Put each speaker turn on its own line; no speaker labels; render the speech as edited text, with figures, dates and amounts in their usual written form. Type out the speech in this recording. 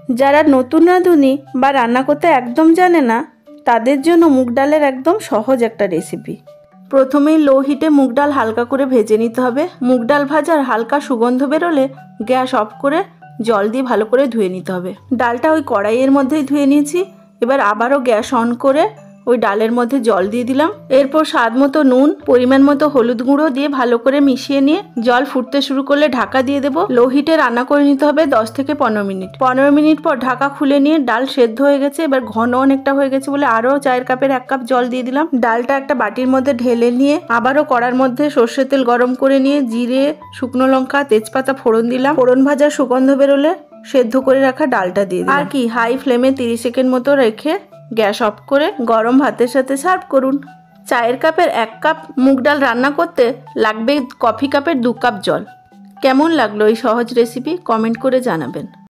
যারা নতুন রাঁধুনি বা রান্না করতে একদম জানে না তাদের জন্য মুগ ডালের একদম সহজ একটা রেসিপি। প্রথমেই লো হিটে মুগ ডাল হালকা করে ভেজে নিতে হবে। মুগ ডাল ভাজার হালকা সুগন্ধ বেরোলে গ্যাস অফ করে জল দিয়ে ভালো করে ধুয়ে নিতে হবে। ডালটা ওই কড়াইয়ের মধ্যেই ধুয়ে নিয়েছি। এবার আবারও গ্যাস অন করে ওই ডালের মধ্যে জল দিয়ে দিলাম। এরপর স্বাদ মতো নুন, পরিমাণ মতো হলুদ গুঁড়ো দিয়ে ভালো করে মিশিয়ে নিয়ে জল ফুটতে শুরু করলে ঢাকা দিয়ে দেবো। লো হিটে রান্না করে নিতে হবে 10 থেকে 15 মিনিট। 15 মিনিট পর ঢাকা খুলে নিয়ে ডাল সেদ্ধ হয়ে গেছে। এবার ঘন অনেকটা হয়ে গেছে বলে আরও চায়ের কাপের 1 কাপ জল দিয়ে দিলাম। ডালটা একটা বাটির মধ্যে ঢেলে নিয়ে আবারও কড়ার মধ্যে সর্ষের তেল গরম করে নিয়ে জিরে, শুকনো লঙ্কা, তেজপাতা ফোড়ন দিলাম। ফোড়ন ভাজার সুগন্ধ বেরোলে সেদ্ধ করে রাখা ডালটা দিয়ে দিলাম। আর কি হাই ফ্লেমে 30 সেকেন্ড মতো রেখে গ্যাস অফ করে গরম ভাতের সাথে সার্ভ করুন। চায়ের কাপের 1 কাপ মুগ ডাল রান্না করতে লাগবে কফি কাপের 2 কাপ জল। কেমন লাগলো এই সহজ রেসিপি কমেন্ট করে জানাবেন।